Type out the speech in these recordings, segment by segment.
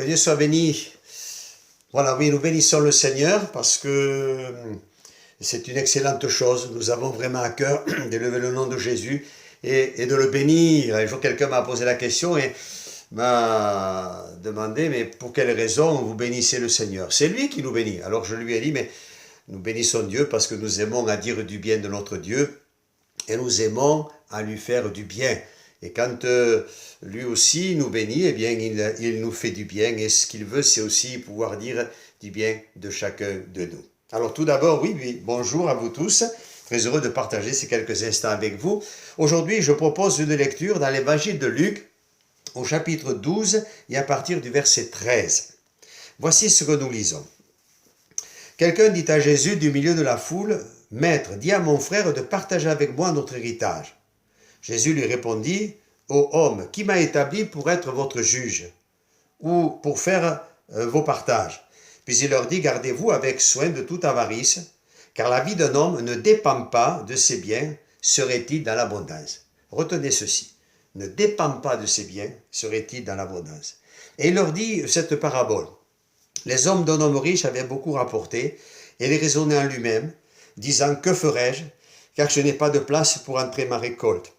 Que Dieu soit béni. Voilà, oui, nous bénissons le Seigneur parce que c'est une excellente chose. Nous avons vraiment à cœur d'élever le nom de Jésus et de le bénir. Un jour, quelqu'un m'a posé la question et m'a demandé, mais pour quelle raison vous bénissez le Seigneur? C'est lui qui nous bénit. Alors je lui ai dit, mais nous bénissons Dieu parce que nous aimons à dire du bien de notre Dieu et nous aimons à lui faire du bien. Et quand lui aussi nous bénit, eh bien, il nous fait du bien. Et ce qu'il veut, c'est aussi pouvoir dire du bien de chacun de nous. Alors tout d'abord, oui, bonjour à vous tous. Très heureux de partager ces quelques instants avec vous. Aujourd'hui, je propose une lecture dans l'évangile de Luc, au chapitre 12 et à partir du verset 13. Voici ce que nous lisons. Quelqu'un dit à Jésus du milieu de la foule, « Maître, dis à mon frère de partager avec moi notre héritage. » Jésus lui répondit, « Ô homme, qui m'a établi pour être votre juge ou pour faire vos partages ?» Puis il leur dit, « Gardez-vous avec soin de toute avarice, car la vie d'un homme ne dépend pas de ses biens, serait-il dans l'abondance. » Retenez ceci, « Ne dépend pas de ses biens, serait-il dans l'abondance. » Et il leur dit cette parabole. Les hommes d'un homme riche avaient beaucoup rapporté, et il raisonnait en lui-même, disant, « Que ferai-je, car je n'ai pas de place pour entrer ma récolte.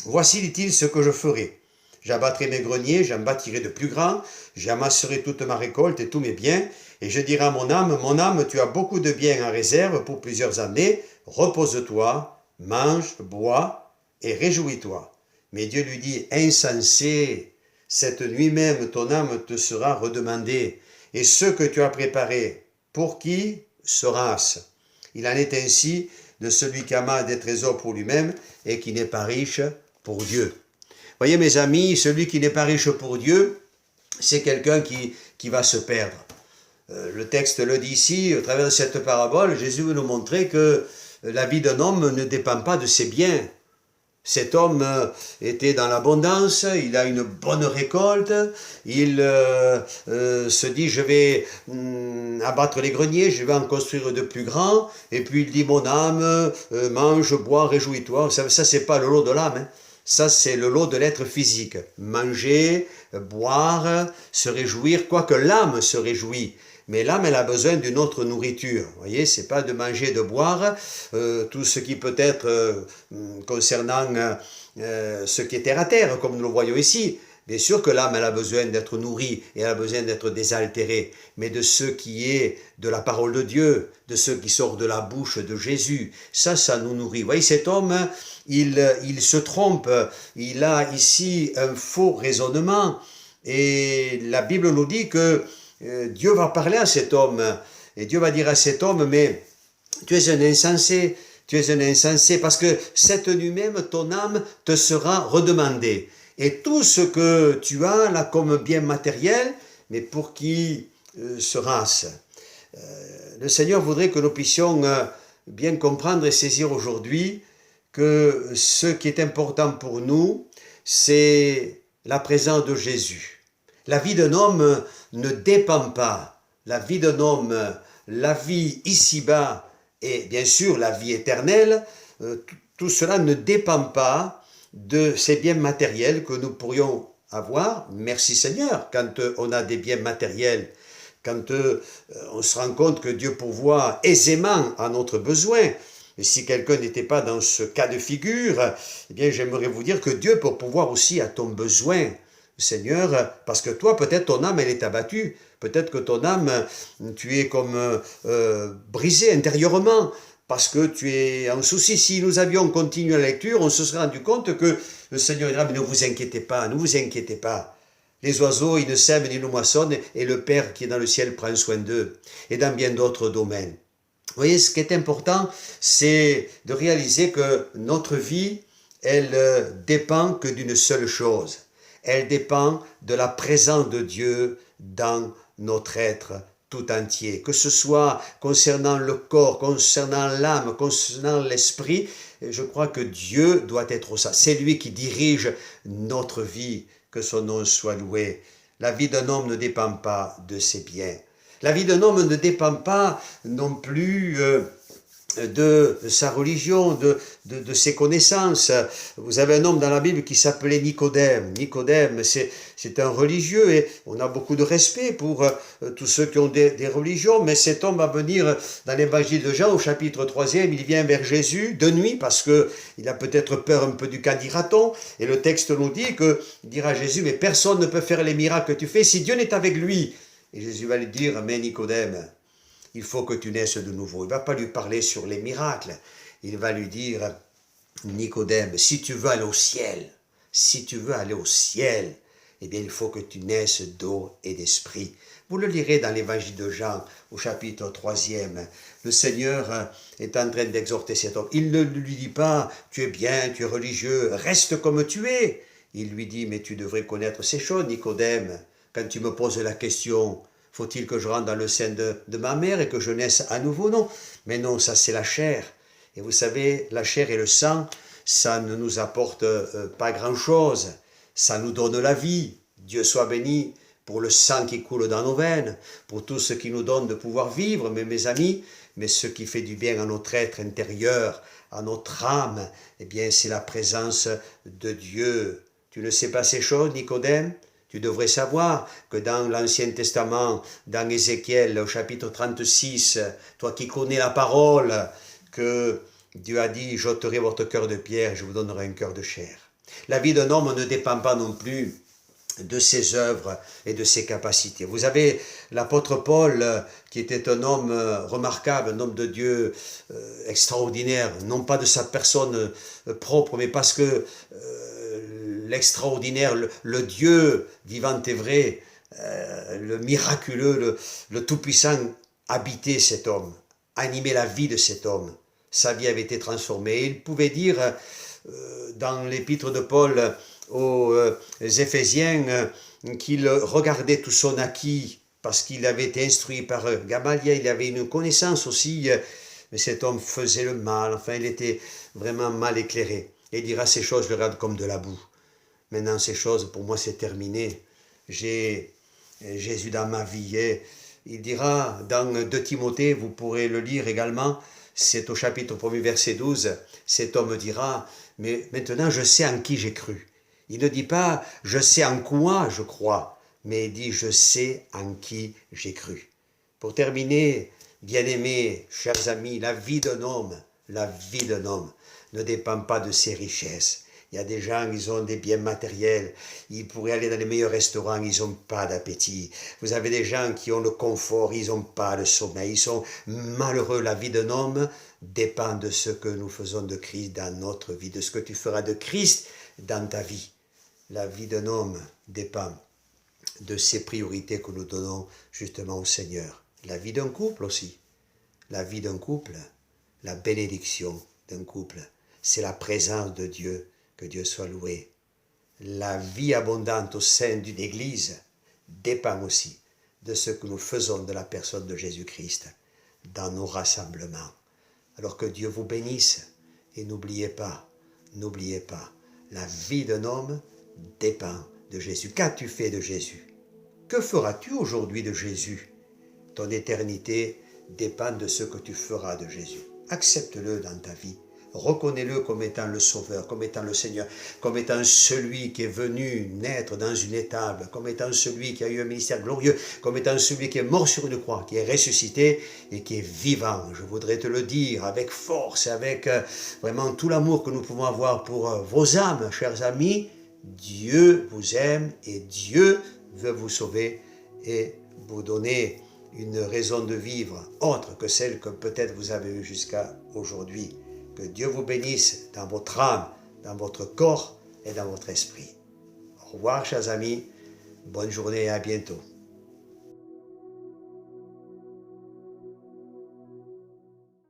Voici, dit-il, ce que je ferai. J'abattrai mes greniers, j'en bâtirai de plus grands, j'amasserai toute ma récolte et tous mes biens, et je dirai à mon âme, tu as beaucoup de biens en réserve pour plusieurs années, repose-toi, mange, bois et réjouis-toi. » Mais Dieu lui dit, « Insensé, cette nuit même ton âme te sera redemandée, et ce que tu as préparé, pour qui sera-ce? Il en est ainsi de celui qui amasse des trésors pour lui-même et qui n'est pas riche pour Dieu. » Voyez mes amis, celui qui n'est pas riche pour Dieu, c'est quelqu'un qui va se perdre. Le texte le dit ici, au travers de cette parabole, Jésus veut nous montrer que la vie d'un homme ne dépend pas de ses biens. Cet homme était dans l'abondance, il a une bonne récolte, il se dit je vais abattre les greniers, je vais en construire de plus grands, et puis il dit mon âme, mange, bois, réjouis-toi. Ça c'est pas le lot de l'âme, hein. Ça c'est le lot de l'être physique. Manger, boire, se réjouir, quoique l'âme se réjouit. Mais l'âme, elle a besoin d'une autre nourriture. Vous voyez, c'est pas de manger, de boire, tout ce qui peut être concernant ce qui est terre à terre, comme nous le voyons ici. Bien sûr que l'âme, elle a besoin d'être nourrie et elle a besoin d'être désaltérée, mais de ce qui est de la parole de Dieu, de ce qui sort de la bouche de Jésus, ça nous nourrit. Vous voyez, cet homme, il se trompe, il a ici un faux raisonnement, et la Bible nous dit que Dieu va parler à cet homme, et Dieu va dire à cet homme, mais tu es un insensé, parce que cette nuit même, ton âme te sera redemandée. Et tout ce que tu as là comme bien matériel, mais pour qui sera-ce? Le Seigneur voudrait que nous puissions bien comprendre et saisir aujourd'hui que ce qui est important pour nous, c'est la présence de Jésus. La vie d'un homme ne dépend pas. La vie d'un homme, la vie ici-bas et bien sûr la vie éternelle, tout cela ne dépend pas de ces biens matériels que nous pourrions avoir. Merci Seigneur, quand on a des biens matériels, quand on se rend compte que Dieu pourvoit aisément à notre besoin. Et si quelqu'un n'était pas dans ce cas de figure, eh bien j'aimerais vous dire que Dieu peut pourvoir aussi à ton besoin, Seigneur, parce que toi, peut-être ton âme, elle est abattue. Peut-être que ton âme, tu es comme brisé intérieurement, parce que tu es en souci. Si nous avions continué la lecture, on se serait rendu compte que le Seigneur dira, mais ne vous inquiétez pas, ne vous inquiétez pas. Les oiseaux, ils ne sèment ni ne moissonnent, et le Père qui est dans le ciel prend soin d'eux, et dans bien d'autres domaines. Vous voyez, ce qui est important, c'est de réaliser que notre vie, elle dépend que d'une seule chose. Elle dépend de la présence de Dieu dans notre être tout entier. Que ce soit concernant le corps, concernant l'âme, concernant l'esprit, je crois que Dieu doit être ça. C'est lui qui dirige notre vie, que son nom soit loué. La vie d'un homme ne dépend pas de ses biens. La vie d'un homme ne dépend pas non plus de sa religion, de ses connaissances. Vous avez un homme dans la Bible qui s'appelait Nicodème. Nicodème, c'est un religieux et on a beaucoup de respect pour tous ceux qui ont des religions, mais cet homme va venir dans l'évangile de Jean au chapitre 3e, il vient vers Jésus de nuit parce qu'il a peut-être peur un peu du cas, dira-t-on, et le texte nous dit que, il dira Jésus, mais personne ne peut faire les miracles que tu fais si Dieu n'est avec lui. Et Jésus va lui dire, mais Nicodème, il faut que tu naisses de nouveau. Il ne va pas lui parler sur les miracles. Il va lui dire, Nicodème, si tu veux aller au ciel, si tu veux aller au ciel, eh bien il faut que tu naisses d'eau et d'esprit. Vous le lirez dans l'évangile de Jean, au chapitre 3e. Le Seigneur est en train d'exhorter cet homme. Il ne lui dit pas, tu es bien, tu es religieux, reste comme tu es. Il lui dit, mais tu devrais connaître ces choses, Nicodème. Quand tu me poses la question, faut-il que je rentre dans le sein de ma mère et que je naisse à nouveau? Non. Mais non, ça c'est la chair. Et vous savez, la chair et le sang, ça ne nous apporte pas grand-chose. Ça nous donne la vie. Dieu soit béni pour le sang qui coule dans nos veines, pour tout ce qui nous donne de pouvoir vivre, mes amis, mais ce qui fait du bien à notre être intérieur, à notre âme, eh bien c'est la présence de Dieu. Tu ne sais pas ces choses, Nicodème? Tu devrais savoir que dans l'Ancien Testament, dans Ézéchiel, au chapitre 36, toi qui connais la parole, que Dieu a dit, j'ôterai votre cœur de pierre, je vous donnerai un cœur de chair. La vie d'un homme ne dépend pas non plus de ses œuvres et de ses capacités. Vous avez l'apôtre Paul, qui était un homme remarquable, un homme de Dieu extraordinaire, non pas de sa personne propre, mais parce que l'extraordinaire, le Dieu vivant et vrai, le miraculeux, le tout-puissant habitait cet homme, animait la vie de cet homme. Sa vie avait été transformée. Il pouvait dire dans l'épître de Paul aux Éphésiens qu'il regardait tout son acquis parce qu'il avait été instruit par Gamaliel, il avait une connaissance aussi, mais cet homme faisait le mal, enfin il était vraiment mal éclairé. Et il dira ces choses, je les regarde comme de la boue. Maintenant ces choses, pour moi c'est terminé. J'ai Jésus dans ma vie. Et il dira dans 2 Timothée, vous pourrez le lire également, c'est au chapitre 1er verset 12, cet homme dira, mais maintenant je sais en qui j'ai cru. Il ne dit pas « je sais en quoi je crois », mais il dit « je sais en qui j'ai cru ». Pour terminer, bien-aimés, chers amis, la vie d'un homme ne dépend pas de ses richesses. Il y a des gens, ils ont des biens matériels, ils pourraient aller dans les meilleurs restaurants, ils n'ont pas d'appétit. Vous avez des gens qui ont le confort, ils n'ont pas le sommeil, ils sont malheureux. La vie d'un homme dépend de ce que nous faisons de Christ dans notre vie, de ce que tu feras de Christ dans ta vie. La vie d'un homme dépend de ces priorités que nous donnons justement au Seigneur. La vie d'un couple aussi. La vie d'un couple, la bénédiction d'un couple, c'est la présence de Dieu. Que Dieu soit loué. La vie abondante au sein d'une église dépend aussi de ce que nous faisons de la personne de Jésus-Christ dans nos rassemblements. Alors que Dieu vous bénisse et n'oubliez pas, la vie d'un homme dépend de Jésus. Qu'as-tu fait de Jésus? Que feras-tu aujourd'hui de Jésus? Ton éternité dépend de ce que tu feras de Jésus. Accepte-le dans ta vie. Reconnais-le comme étant le Sauveur, comme étant le Seigneur, comme étant celui qui est venu naître dans une étable, comme étant celui qui a eu un ministère glorieux, comme étant celui qui est mort sur une croix, qui est ressuscité et qui est vivant. Je voudrais te le dire avec force, avec vraiment tout l'amour que nous pouvons avoir pour vos âmes, chers amis. Dieu vous aime et Dieu veut vous sauver et vous donner une raison de vivre autre que celle que peut-être vous avez eue jusqu'à aujourd'hui. Que Dieu vous bénisse dans votre âme, dans votre corps et dans votre esprit. Au revoir, chers amis. Bonne journée et à bientôt.